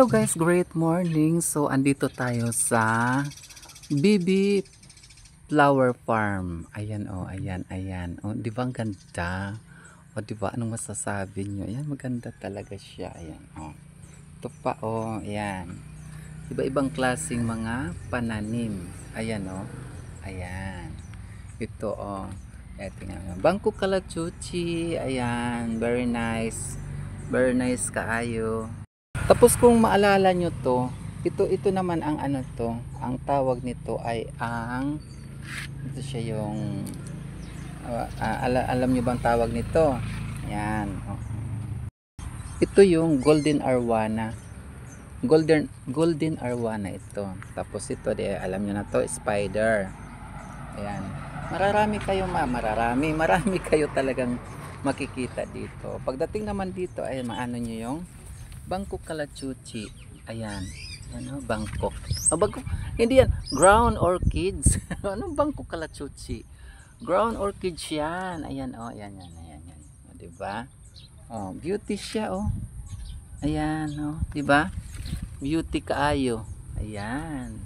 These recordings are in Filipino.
Hello guys, great morning. So andito tayo sa BB Flower Farm. Ayan oh, ayan. Oh, 'di ba ang ganda? O 'di ba anong masasabi niyo? Ayan, maganda talaga siya. Ayan oh. Ito pa oh, ayan. Iba-ibang klaseng mga pananim. Ayan oh. Ayan. Ito oh. Ayan, tingnan. Bangko Kalachuchi. Ayan, very nice. Very nice kaayo. Tapos kung maalala nyo to, ito naman ang ano to, ang tawag nito ay ito siya yung alam nyo bang tawag nito? Ayan. Oh. Ito yung golden arwana. Golden arwana ito. Tapos ito, alam nyo na to, spider. Ayan. Marami kayo talagang makikita dito. Pagdating naman dito ay maano nyo yung Bangko Kalachuchi. Ayan. Ano? Bangkok. Bangkok. Hindi yan. Ground orchids. Anong Bangko Kalachuchi? Ground orchids yan. Ayan. Oh, ayan. O, diba? Oh, beauty siya. Oh. Ayan. Oh, diba? Beauty kaayo. Ayan.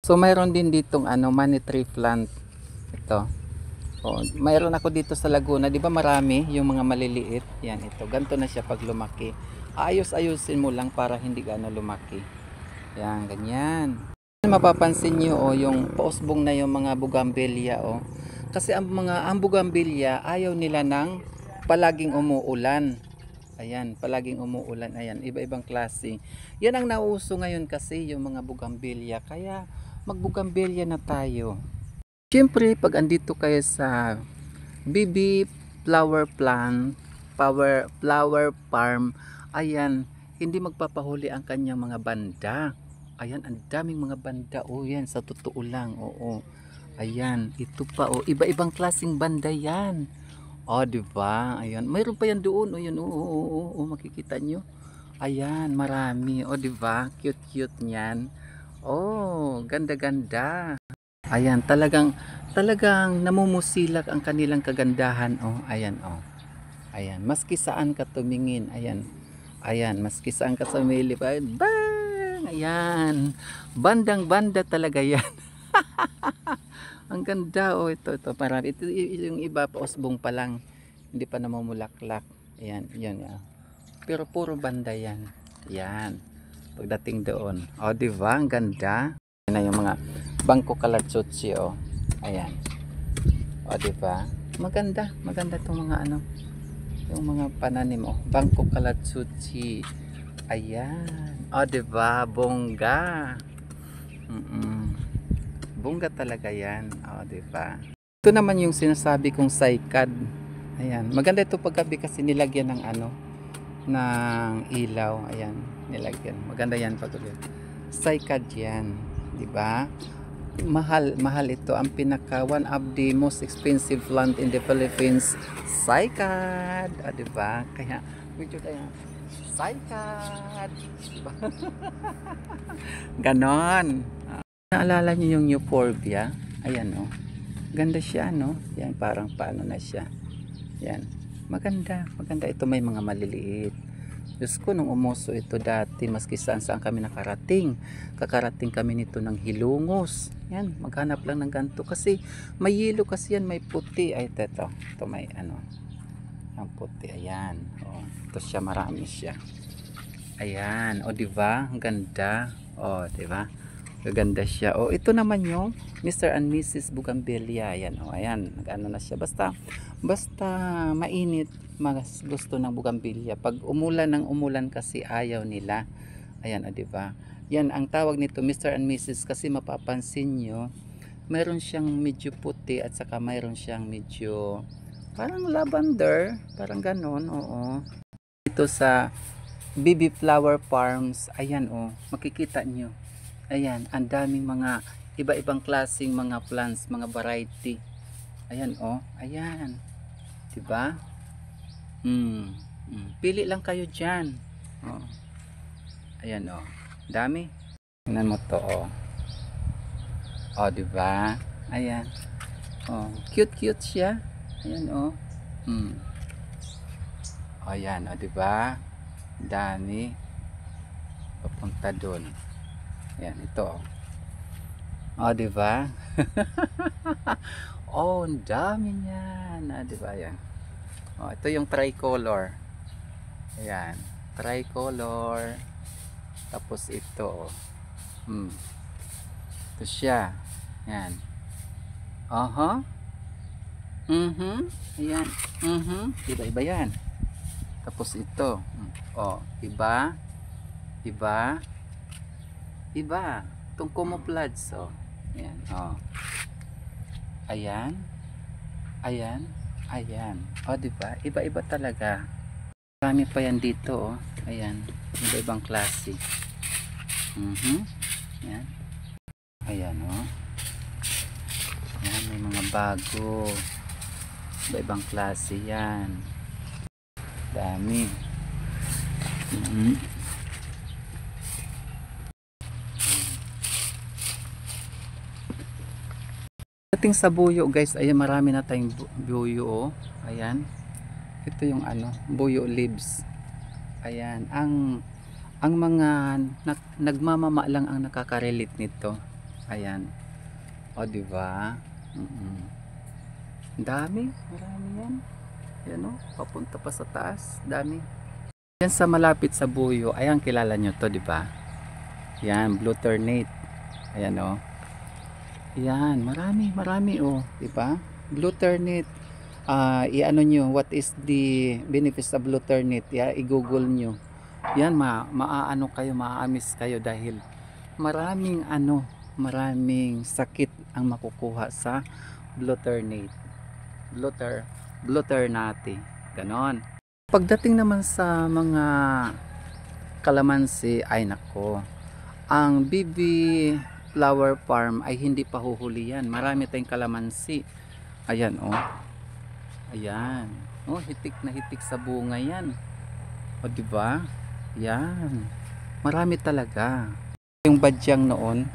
So, mayroon din ditong money tree plant. Ito. Oh, mayroon ako dito sa Laguna. Diba marami yung mga maliliit? Yan. Ito. Ganito na siya pag lumaki. Ayos-ayusin mo lang para hindi gaano lumaki. Yan, ganyan. Mapapansin nyo oh, yung pausbong na yung mga bougainvillea oh. Kasi ang bougainvillea ayaw nila ng palaging umuulan. Ayan, palaging umuulan. Ayan, iba-ibang klase. Yan ang nauso ngayon kasi yung mga bougainvillea. Kaya mag-bougainvillea na tayo. Siyempre, pag andito kayo sa BB Flower Farm, ayan, hindi magpapahuli ang kanyang mga banda. Ayan, ang daming mga banda. Oh, yan, sa totoo lang. Oo. Ayan, ito pa. Oh, iba-ibang klaseng banda yan. Oh, diba? Ayan, mayroon pa yan doon. Oh, yun. Oo, makikita nyo. Ayan, marami. Oh, diba? Cute-cute niyan. Oh, ganda-ganda. Ayan, talagang namumusilak ang kanilang kagandahan. Oh, ayan, oh. Ayan, maski saan ka tumingin. Ayan, maski saan ka sumilip. Bang! Ayan. Bandang-banda talaga yan. Ang ganda oh, ito marami. Ito yung iba pa usbong pa lang. Hindi pa namumulaklak. Ayan, yan. Pero puro banda yan. Ayan. Pagdating doon. Oh, di ba? Ang ganda. Yan na yung mga Bangko Kalachuchi oh. Ayan. Oh, di ba? Maganda tong mga yung mga pananim oh. Bangko Kalachuchi. Ayan. Oh, diba? Bongga. Bongga talaga yan. Oh, diba? Ito naman yung sinasabi kong saikad. Ayan. Maganda ito paggabi kasi nilagyan ng ng ilaw. Ayan. Nilagyan. Maganda yan paggabi. Saikad yan. Diba? Mahal ito. Ang pinaka one of the most expensive plant in the Philippines. Saikad. Ah, diba? Kaya medyo kaya saikad. Diba? Ganon. Naalala niyo yung euphorbia? Ayan oh. Ganda siya no. Yan parang paano na siya. Yan. Maganda ito, may mga maliliit. Diyos ko, nung umuso ito dati, maski saan kami nakarating. Kakarating kami nito ng Hilongos. Yan, maghanap lang ng ganito. Kasi may yelo kasi yan, may puti. Ay, ito may ang puti. Ayan. O, ito siya, marami siya. Ayan. O, diba? Ang ganda. O, diba? Gaganda siya. O, ito naman yung Mr. and Mrs. Bougainvillea. Ayan. O, ayan. Nag-ano na siya. Basta mainit, mas gusto ng bougainvillea. Pag umulan kasi ayaw nila. Ayan, o, diba? Yan, ang tawag nito, Mr. and Mrs. Kasi mapapansin nyo, mayroon siyang medyo puti at saka mayroon siyang medyo parang lavender. Parang ganon, oo. Ito sa BB Flower Farms, ayan, o, makikita nyo. Ayan, ang daming mga iba-ibang klaseng mga plants, mga variety. Ayan, oh. Ayan. Diba? Pili lang kayo dyan. Oh. Ayan, oh. Dami. Tingnan mo to, oh. Oh, diba? Ayan. Oh, cute siya. Ayan, oh. Ayan, oh, diba? Dami. papunta doon. Ayan, ito. Oh, di ba? Oh, ang dami niyan. Ah, di ba yan? Oh, ito yung tricolor. Ayan, tricolor. Tapos ito, ito siya. Ayan. Aha. Ayan. Iba-iba yan. Tapos ito. Oh, iba. Iba. Iba. Itong camouflage. Oh. Ayan. Oh. Ayan. Ayan. Ayan. Oh, diba? Iba-iba talaga. Marami pa yan dito. Oh. Ayan. Iba-ibang klase. Ayan. Ayan. Oh. Ayan. May mga bago. Iba-ibang klase yan. Dami. Dating sa buyo guys, ayan, marami na tayong buyo. Oh. Ayan. Ito yung ano, buyo leaves. Ayan, ang mga nagmamama lang ang nakaka-relate nito. Ayan. O, di ba? Dami, marami yan. Ayan, oh, papunta pa sa taas, dami. Yan sa malapit sa buyo, ayan, kilala nyo to, di ba? Yan, blue ternate. Ayan, oh. Yan, marami, oh, di ba? Blue ternate. I-ano nyo, what is the benefits of blue ternate? I-google nyo. Yan, maaano kayo, maaamis kayo dahil maraming sakit ang makukuha sa blue ternate. Blue ternate. Ganon. Pagdating naman sa mga kalamansi, ay nako. Ang BB Flower Farm ay hindi pa huhuli yan. Marami tayong kalamansi. Ayan, oh. Ayan. Oh, hitik na hitik sa bunga yan. O, diba? Yan. Marami talaga. Yung badyang noon.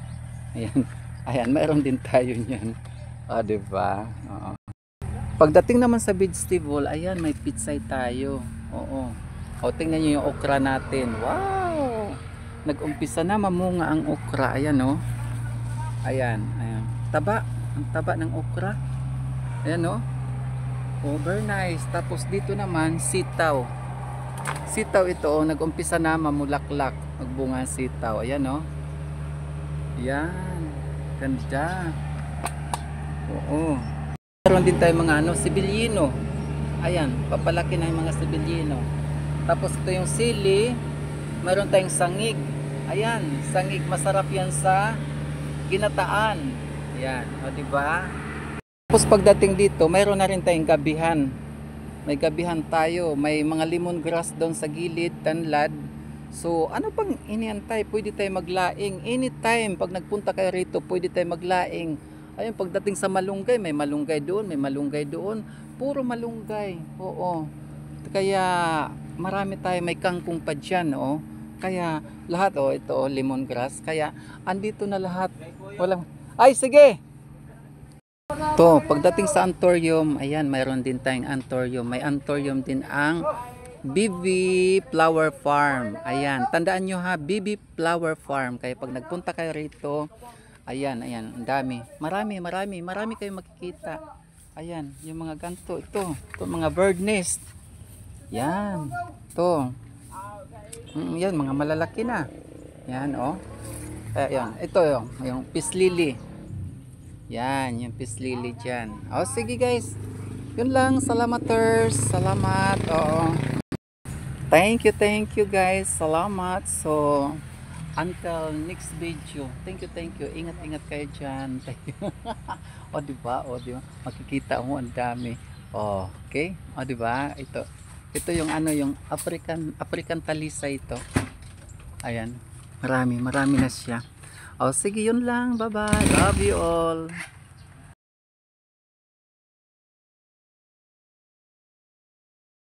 Ayan. Ayan, mayroon din tayo niyan. O, diba? Oo. Pagdating naman sa vegetable, ayan, may pitsay tayo. Oo. O, tingnan nyo yung okra natin. Wow! Nag-umpisa na mamunga ang okra. Ayan, oh. Ayan, ayan. Taba. Ang taba ng okra. Ayan, oh. Oh, very nice. Tapos dito naman, sitaw. Sitaw ito, oh, nag-umpisa na mamulaklak. Magbunga ang sitaw. Ayan, oh. Ayan. Ganda. Oo. Meron din tayo mga sibilyino. Ayan, papalaki na yung mga sibilyino. Tapos ito yung sili. Meron tayong sangig. Ayan, sangig, masarap yan sa ginataan. Ayan, o diba? Tapos pagdating dito, mayroon na rin tayong gabihan. May gabihan tayo. May mga lemongrass doon sa gilid, tanlad. So, ano pang iniantay? Pwede tayo maglaing. Anytime, pag nagpunta kayo rito, pwede tayo maglaing. Ayun, pagdating sa malunggay, may malunggay doon, may malunggay doon. Puro malunggay. Oo. Kaya, marami tayo. May kangkong pa dyan, oh. Kaya, lahat, oh, ito, oh, lemongrass. Kaya, andito na lahat. Walang, ay, sige! To, pagdating sa anthurium, ayan, mayroon din tayong anthurium. May anthurium din ang BB Flower Farm. Ayan, tandaan nyo ha, BB Flower Farm. Kaya pag nagpunta kayo rito, ayan, ang dami. Marami kayong makikita. Ayan, yung mga ganto, ito mga bird nest. Yan, to. Yan, mga malalaki na. Yan, oh. Ayan, ito yung peace lily. Yan, yung peace lily dyan. O, sige guys. Yun lang, salamaters. Salamat, oo. Thank you guys. Salamat. So, until next video. Thank you. Ingat kayo dyan. O, diba? Makikita mo, ang dami. O, okay? O, diba? Ito yung yung African talisa ito. Ayan. Marami na siya. O, sige, yun lang. Bye-bye. Love you all.